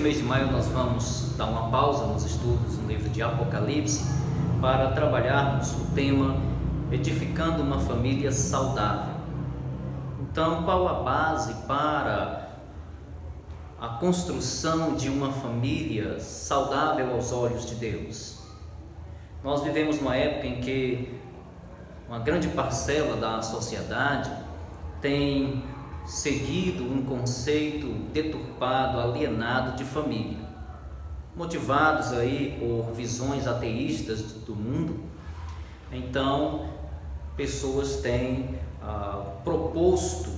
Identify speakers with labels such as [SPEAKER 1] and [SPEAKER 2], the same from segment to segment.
[SPEAKER 1] mês de maio nós vamos dar uma pausa nos estudos no livro de Apocalipse para trabalharmos o tema edificando uma família saudável. Então, qual a base para a construção de uma família saudável aos olhos de Deus? Nós vivemos uma época em que uma grande parcela da sociedade tem seguido um conceito deturpado, alienado de família, motivados aí por visões ateístas do mundo. Então, pessoas têm proposto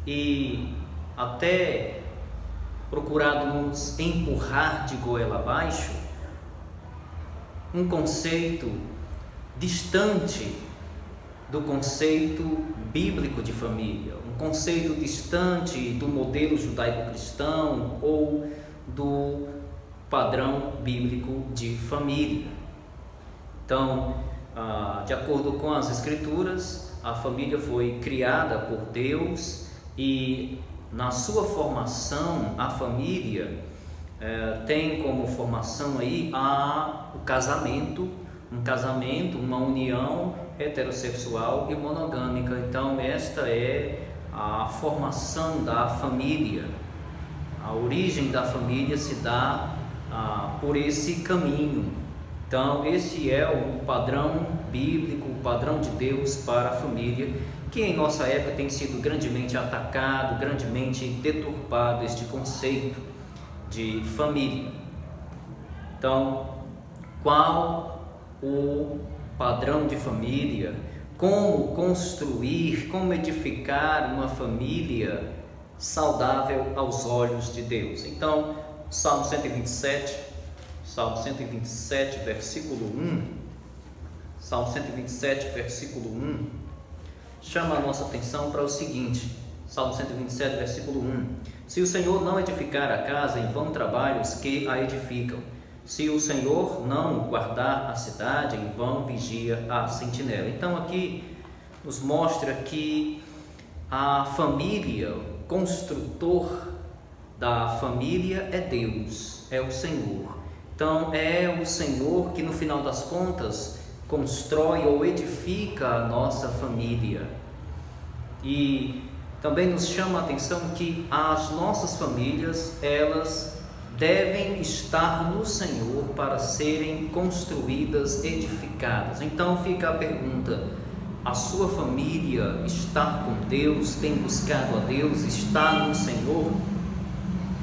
[SPEAKER 1] e até procurado nos empurrar de goela abaixo um conceito distante do conceito bíblico de família, um conceito distante do modelo judaico-cristão ou do padrão bíblico de família. Então, de acordo com as Escrituras, a família foi criada por Deus e na sua formação, a família tem como formação aí o casamento, uma união heterossexual e monogâmica. Então, esta é a formação da família. A origem da família se dá por esse caminho. Então, esse é o padrão bíblico, o padrão de Deus para a família, que em nossa época tem sido grandemente atacado, grandemente deturpado este conceito de família. Então, qual o padrão de família? Como construir, como edificar uma família saudável aos olhos de Deus? Então, Salmo 127, versículo 1, Salmo 127, versículo 1, chama a nossa atenção para o seguinte, Salmo 127, versículo 1, se o Senhor não edificar a casa, em vão trabalham os que a edificam. Se o Senhor não guardar a cidade, em vão vigia a sentinela. Então aqui nos mostra que a família, o construtor da família é Deus, é o Senhor. Então é o Senhor que no final das contas constrói ou edifica a nossa família. E também nos chama a atenção que as nossas famílias, elas devem estar no Senhor para serem construídas, edificadas. Então fica a pergunta: a sua família está com Deus? Tem buscado a Deus? Está no Senhor?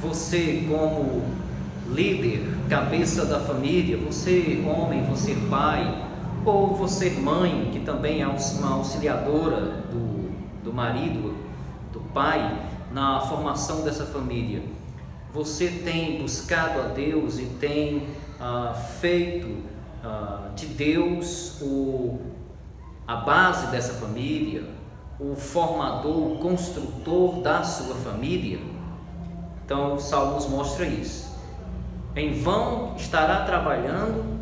[SPEAKER 1] Você, como líder, cabeça da família, você homem, você pai, ou você mãe, que também é uma auxiliadora do marido, do pai, na formação dessa família, você tem buscado a Deus e tem feito de Deus a base dessa família, o formador, o construtor da sua família? Então o Salmo nos mostra isso. Em vão estará trabalhando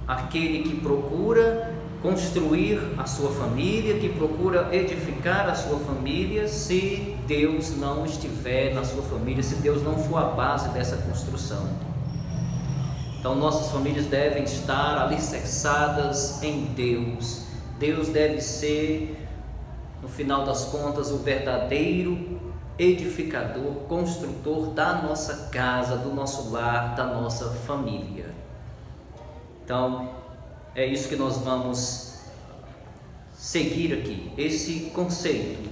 [SPEAKER 1] aquele que procura construir a sua família, que procura edificar a sua família, se Deus não estiver na sua família, se Deus não for a base dessa construção. Então nossas famílias devem estar alicerçadas em Deus. Deus deve ser, no final das contas, o verdadeiro edificador, construtor da nossa casa, do nosso lar, da nossa família. Então, é isso que nós vamos seguir aqui, esse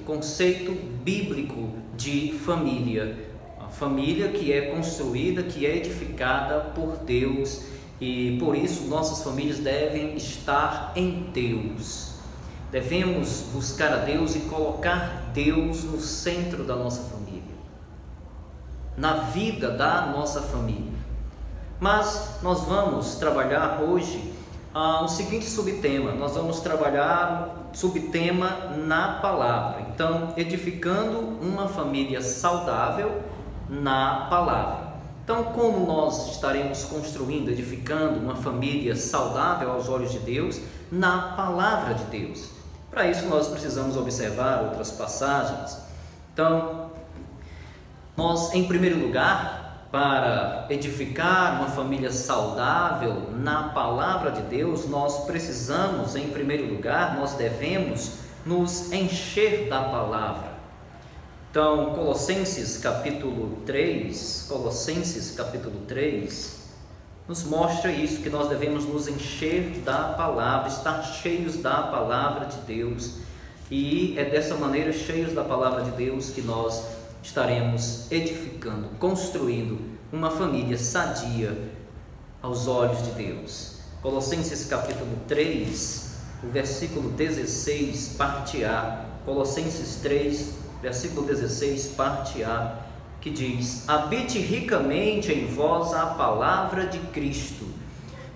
[SPEAKER 1] conceito bíblico de família. A família que é construída, que é edificada por Deus, e por isso nossas famílias devem estar em Deus. Devemos buscar a Deus e colocar Deus no centro da nossa família, na vida da nossa família. Mas nós vamos trabalhar hoje o seguinte subtema. Nós vamos trabalhar subtema na palavra. Então, edificando uma família saudável na palavra. Então, como nós estaremos construindo, edificando uma família saudável aos olhos de Deus? Na palavra de Deus. Para isso nós precisamos observar outras passagens. Então, nós, em primeiro lugar, para edificar uma família saudável na palavra de Deus, nós precisamos, em primeiro lugar, nós devemos nos encher da palavra. Então, Colossenses capítulo 3, nos mostra isso, que nós devemos nos encher da palavra, estar cheios da palavra de Deus, e é dessa maneira, cheios da palavra de Deus, que nós estaremos edificando, construindo uma família sadia aos olhos de Deus. Colossenses capítulo 3, o versículo 16, parte A. Colossenses 3, versículo 16, parte A, que diz: habite ricamente em vós a palavra de Cristo.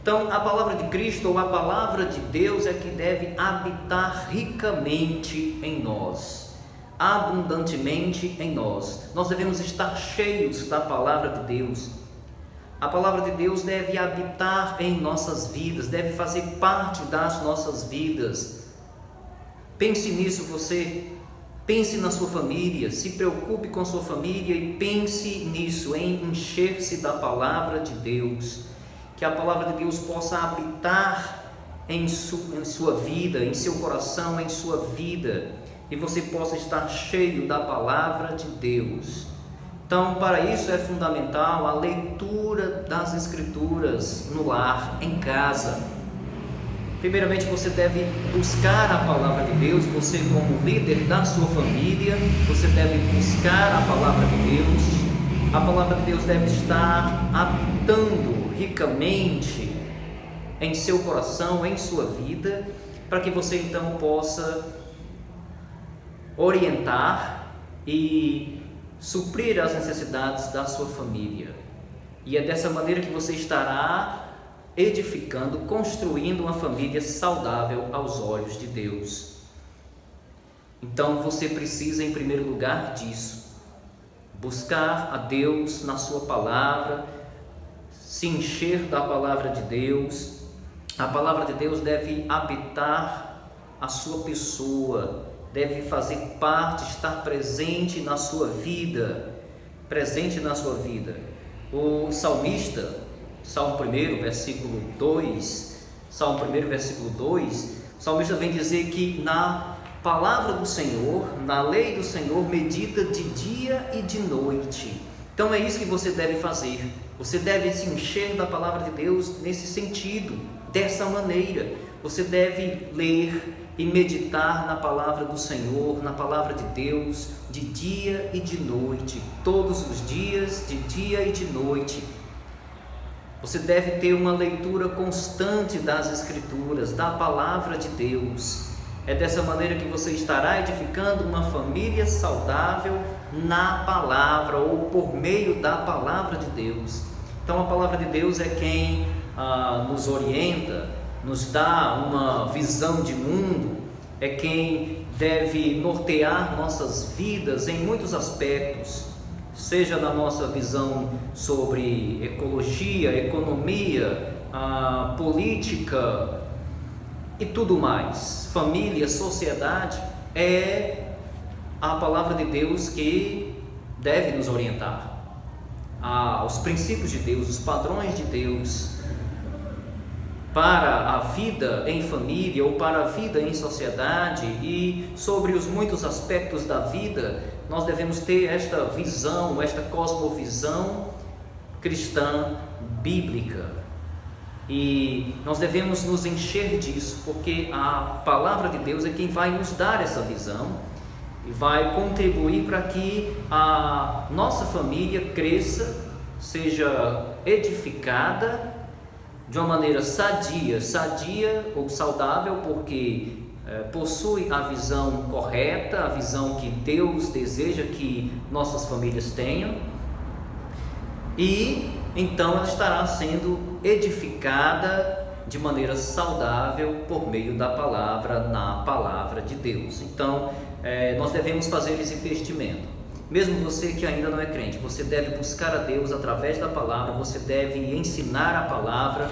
[SPEAKER 1] Então, a palavra de Cristo, ou a palavra de Deus, é que deve habitar ricamente em nós, abundantemente em nós. Nós devemos estar cheios da palavra de Deus. A palavra de Deus deve habitar em nossas vidas, deve fazer parte das nossas vidas. Pense nisso, você. Pense na sua família, se preocupe com sua família e pense nisso, em encher-se da palavra de Deus. Que a palavra de Deus possa habitar em sua vida, em seu coração, em sua vida, e você possa estar cheio da palavra de Deus. Então, para isso é fundamental a leitura das Escrituras no lar, em casa. Primeiramente, você deve buscar a palavra de Deus, você como líder da sua família, você deve buscar a palavra de Deus. A palavra de Deus deve estar habitando ricamente em seu coração, em sua vida, para que você então possa orientar e suprir as necessidades da sua família. E é dessa maneira que você estará edificando, construindo uma família saudável aos olhos de Deus. Então você precisa, em primeiro lugar, disso: buscar a Deus na sua palavra, se encher da palavra de Deus. A palavra de Deus deve habitar a sua pessoa, deve fazer parte, estar presente na sua vida, O salmista, Salmo 1, versículo 2, o salmista vem dizer que na palavra do Senhor, na lei do Senhor, medita de dia e de noite. Então é isso que você deve fazer. Você deve se encher da palavra de Deus nesse sentido, dessa maneira. Você deve ler e meditar na palavra do Senhor, na palavra de Deus, de dia e de noite, todos os dias, de dia e de noite. Você deve ter uma leitura constante das Escrituras, da palavra de Deus. É dessa maneira que você estará edificando uma família saudável na palavra, ou por meio da palavra de Deus. Então a palavra de Deus é quem nos orienta, nos dá uma visão de mundo, é quem deve nortear nossas vidas em muitos aspectos, seja na nossa visão sobre ecologia, economia, política e tudo mais, família, sociedade. É a palavra de Deus que deve nos orientar aos princípios de Deus, os padrões de Deus para a vida em família ou para a vida em sociedade, e sobre os muitos aspectos da vida. Nós devemos ter esta visão, esta cosmovisão cristã bíblica, e nós devemos nos encher disso, porque a palavra de Deus é quem vai nos dar essa visão e vai contribuir para que a nossa família cresça, seja edificada de uma maneira sadia ou saudável, porque possui a visão correta, a visão que Deus deseja que nossas famílias tenham, e então ela estará sendo edificada de maneira saudável por meio da palavra, na palavra de Deus. Então nós devemos fazer esse investimento. Mesmo você que ainda não é crente, você deve buscar a Deus através da palavra, você deve ensinar a palavra,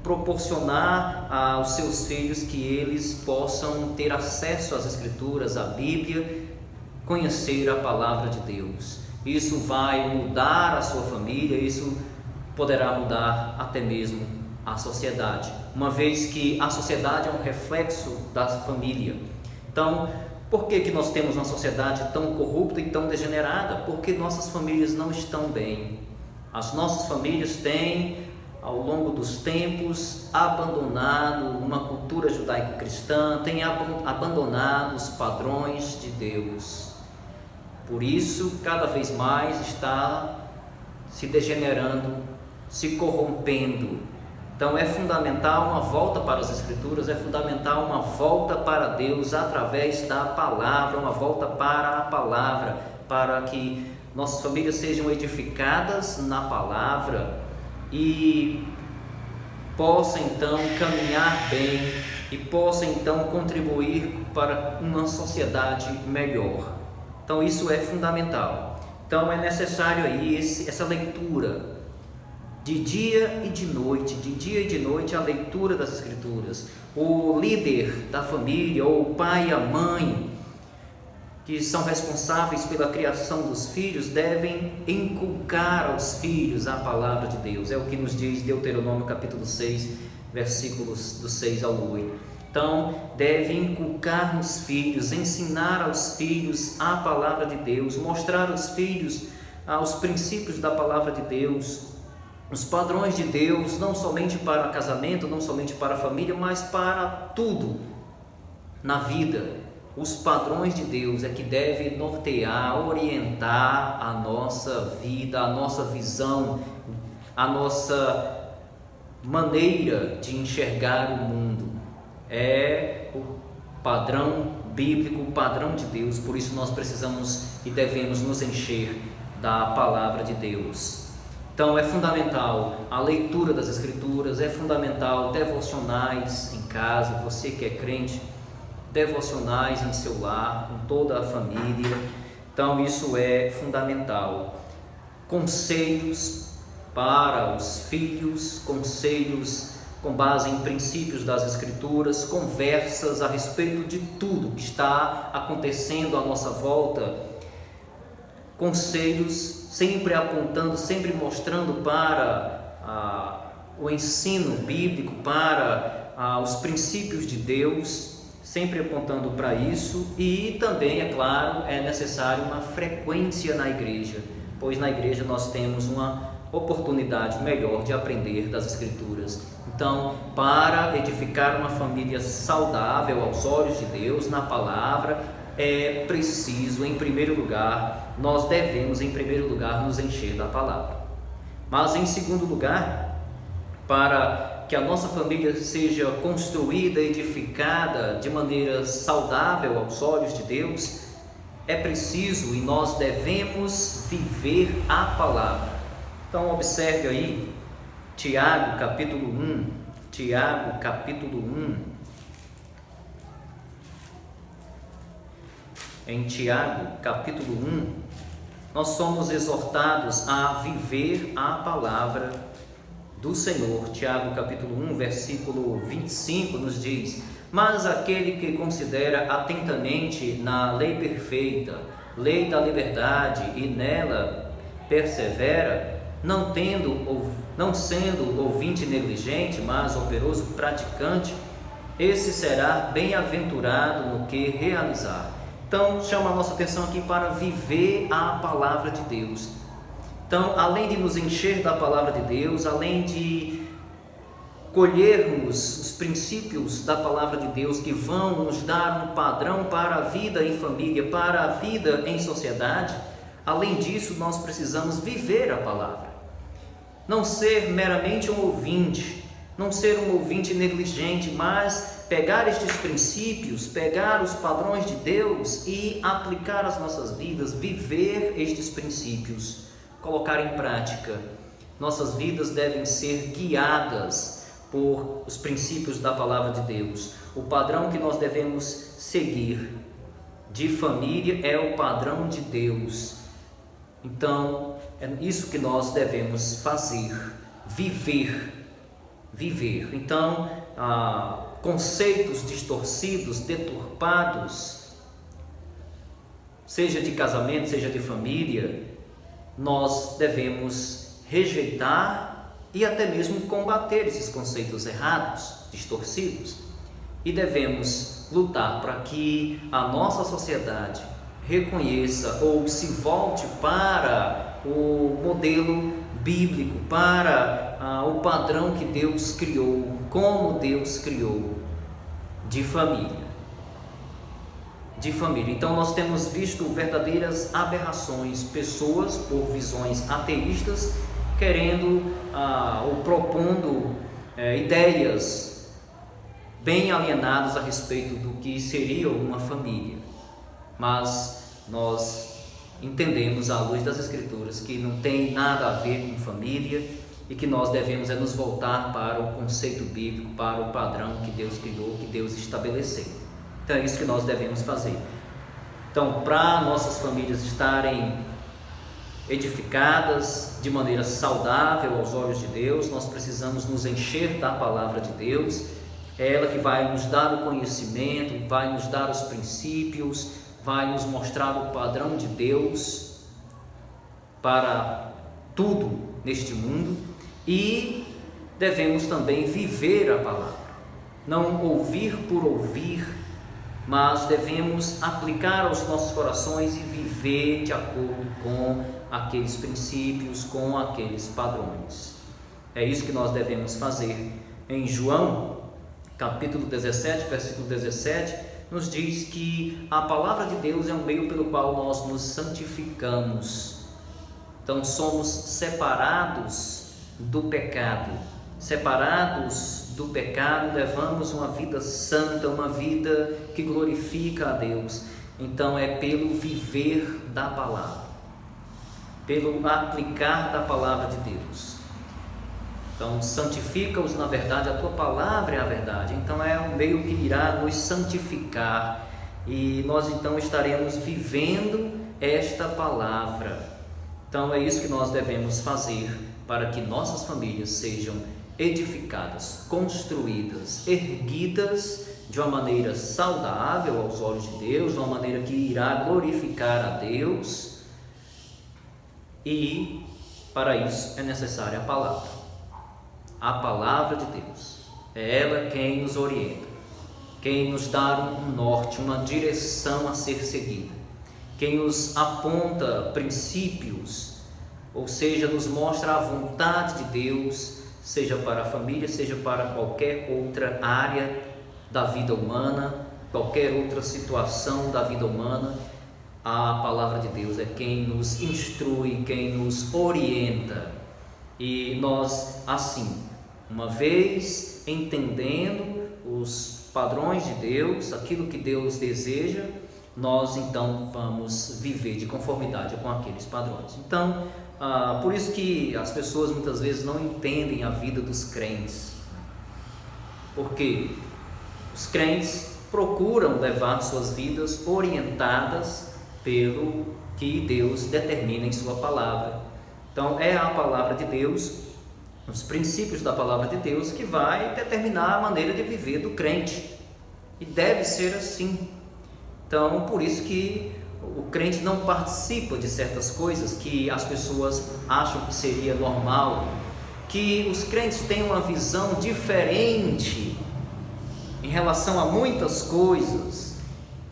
[SPEAKER 1] proporcionar aos seus filhos que eles possam ter acesso às Escrituras, à Bíblia, conhecer a palavra de Deus. Isso vai mudar a sua família, isso poderá mudar até mesmo a sociedade, uma vez que a sociedade é um reflexo da família. Então, por que nós temos uma sociedade tão corrupta e tão degenerada? Porque nossas famílias não estão bem. As nossas famílias têm, ao longo dos tempos, abandonado uma cultura judaico-cristã, têm abandonado os padrões de Deus. Por isso, cada vez mais está se degenerando, se corrompendo. Então é fundamental uma volta para as Escrituras, é fundamental uma volta para Deus através da palavra, uma volta para a palavra, para que nossas famílias sejam edificadas na palavra e possa então caminhar bem e possa então contribuir para uma sociedade melhor. Então isso é fundamental. Então é necessário aí essa leitura de dia e de noite a leitura das Escrituras. O líder da família, ou o pai e a mãe, que são responsáveis pela criação dos filhos, devem inculcar aos filhos a palavra de Deus. É o que nos diz Deuteronômio capítulo 6, versículos do 6 ao 8. Então, deve inculcar nos filhos, ensinar aos filhos a palavra de Deus, mostrar aos filhos os princípios da palavra de Deus, os padrões de Deus, não somente para casamento, não somente para a família, mas para tudo na vida. Os padrões de Deus é que deve nortear, orientar a nossa vida, a nossa visão, a nossa maneira de enxergar o mundo. É o padrão bíblico, o padrão de Deus. Por isso nós precisamos e devemos nos encher da palavra de Deus. Então é fundamental a leitura das Escrituras, é fundamental devocionais em casa, você que é crente, devocionais em seu lar, com toda a família. Então isso é fundamental. Conselhos para os filhos, conselhos com base em princípios das Escrituras, conversas a respeito de tudo que está acontecendo à nossa volta, conselhos sempre apontando, sempre mostrando para o ensino bíblico, para os princípios de Deus, sempre apontando para isso. E também, é claro, é necessário uma frequência na igreja, pois na igreja nós temos uma oportunidade melhor de aprender das Escrituras. Então, para edificar uma família saudável aos olhos de Deus, na palavra, é preciso, em primeiro lugar, nós devemos, em primeiro lugar, nos encher da palavra. Mas, em segundo lugar, para que a nossa família seja construída, edificada de maneira saudável aos olhos de Deus, é preciso e nós devemos viver a palavra. Então, observe aí, Tiago capítulo 1, Tiago capítulo 1. Em Tiago capítulo 1, nós somos exortados a viver a palavra do Senhor. Tiago capítulo 1, versículo 25 nos diz: mas aquele que considera atentamente na lei perfeita, lei da liberdade, e nela persevera, não sendo ouvinte negligente, mas operoso praticante, esse será bem-aventurado no que realizar. Então, chama a nossa atenção aqui para viver a palavra de Deus. Então, além de nos encher da palavra de Deus, além de colhermos os princípios da palavra de Deus que vão nos dar um padrão para a vida em família, para a vida em sociedade, além disso, nós precisamos viver a palavra. Não ser meramente um ouvinte, não ser um ouvinte negligente, mas pegar estes princípios, pegar os padrões de Deus e aplicar às nossas vidas, viver estes princípios, colocar em prática. Nossas vidas devem ser guiadas por os princípios da palavra de Deus. O padrão que nós devemos seguir de família é o padrão de Deus. Então, é isso que nós devemos fazer, viver. Então, conceitos distorcidos, deturpados, seja de casamento, seja de família, nós devemos rejeitar e até mesmo combater esses conceitos errados, distorcidos, e devemos lutar para que a nossa sociedade reconheça ou se volte para o modelo bíblico, para o padrão que Deus criou, como Deus criou, de família. Então nós temos visto verdadeiras aberrações, pessoas por visões ateístas querendo ou propondo ideias bem alienadas a respeito do que seria uma família. Mas nós entendemos à luz das Escrituras que não tem nada a ver com família e que nós devemos nos voltar para o conceito bíblico, para o padrão que Deus criou, que Deus estabeleceu. Então é isso que nós devemos fazer. Então, para nossas famílias estarem edificadas de maneira saudável aos olhos de Deus, nós precisamos nos encher da palavra de Deus. É ela que vai nos dar o conhecimento, vai nos dar os princípios, vai nos mostrar o padrão de Deus para tudo neste mundo, e devemos também viver a palavra, não ouvir por ouvir, mas devemos aplicar aos nossos corações e viver de acordo com aqueles princípios, com aqueles padrões. É isso que nós devemos fazer. Em João, capítulo 17, versículo 17, nos diz que a palavra de Deus é um meio pelo qual nós nos santificamos. Então somos separados do pecado. Separados do pecado, levamos uma vida santa, uma vida que glorifica a Deus. Então é pelo viver da palavra, pelo aplicar da palavra de Deus. Então, santifica-os na verdade, a tua palavra é a verdade. Então, é um meio que irá nos santificar e nós então estaremos vivendo esta palavra. Então, é isso que nós devemos fazer para que nossas famílias sejam edificadas, construídas, erguidas de uma maneira saudável aos olhos de Deus, de uma maneira que irá glorificar a Deus, e para isso é necessária a palavra. A palavra de Deus, é ela quem nos orienta, quem nos dá um norte, uma direção a ser seguida, quem nos aponta princípios, ou seja, nos mostra a vontade de Deus, seja para a família, seja para qualquer outra área da vida humana, qualquer outra situação da vida humana. A palavra de Deus é quem nos instrui, quem nos orienta, e nós assim, uma vez entendendo os padrões de Deus, aquilo que Deus deseja, nós então vamos viver de conformidade com aqueles padrões. Então, por isso que as pessoas muitas vezes não entendem a vida dos crentes, porque os crentes procuram levar suas vidas orientadas pelo que Deus determina em sua palavra. Então, é a palavra de Deus, os princípios da palavra de Deus, que vai determinar a maneira de viver do crente, e deve ser assim. Então, por isso que o crente não participa de certas coisas que as pessoas acham que seria normal, que os crentes têm uma visão diferente em relação a muitas coisas,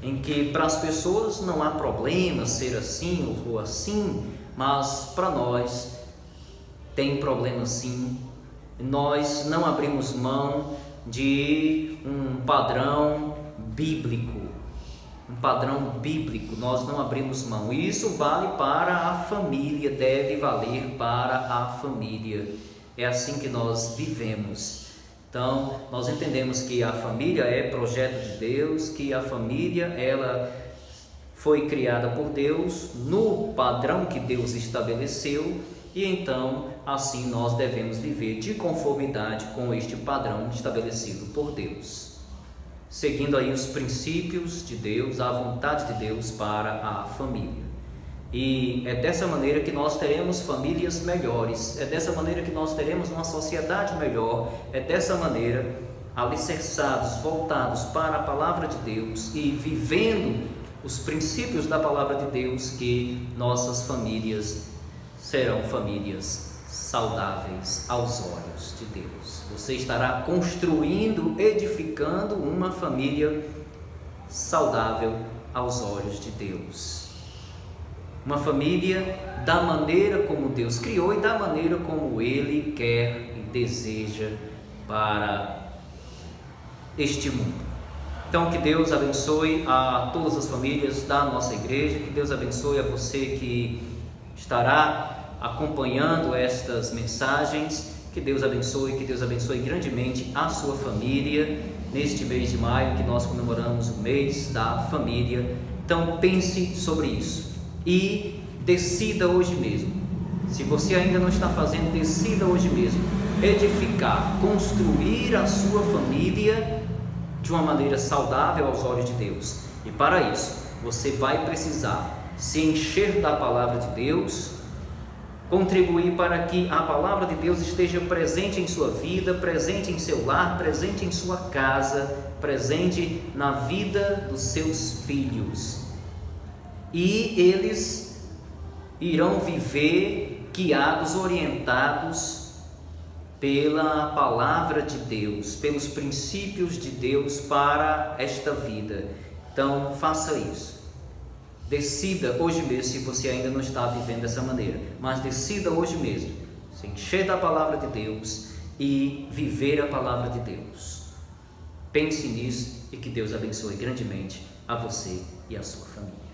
[SPEAKER 1] em que para as pessoas não há problema ser assim ou assim, mas para nós tem problema sim. Nós não abrimos mão de um padrão bíblico, nós não abrimos mão. E isso vale para a família, deve valer para a família. É assim que nós vivemos. Então, nós entendemos que a família é projeto de Deus, que a família, ela foi criada por Deus no padrão que Deus estabeleceu, e então, assim nós devemos viver de conformidade com este padrão estabelecido por Deus, seguindo aí os princípios de Deus, a vontade de Deus para a família. E é dessa maneira que nós teremos famílias melhores, é dessa maneira que nós teremos uma sociedade melhor, é dessa maneira, alicerçados, voltados para a palavra de Deus e vivendo os princípios da palavra de Deus, que nossas famílias serão famílias saudáveis aos olhos de Deus. Você estará construindo, edificando uma família saudável aos olhos de Deus. Uma família da maneira como Deus criou e da maneira como Ele quer e deseja para este mundo. Então, que Deus abençoe a todas as famílias da nossa igreja, que Deus abençoe a você que estará acompanhando estas mensagens, que Deus abençoe grandemente a sua família neste mês de maio que nós comemoramos o mês da família. Então pense sobre isso e decida hoje mesmo. Se você ainda não está fazendo, decida hoje mesmo edificar, construir a sua família de uma maneira saudável aos olhos de Deus. E para isso, você vai precisar se encher da palavra de Deus, contribuir para que a palavra de Deus esteja presente em sua vida, presente em seu lar, presente em sua casa, presente na vida dos seus filhos. E eles irão viver guiados, orientados pela palavra de Deus, pelos princípios de Deus para esta vida. Então faça isso, decida hoje mesmo, se você ainda não está vivendo dessa maneira, mas decida hoje mesmo se encher da palavra de Deus e viver a palavra de Deus. Pense nisso e que Deus abençoe grandemente a você e a sua família.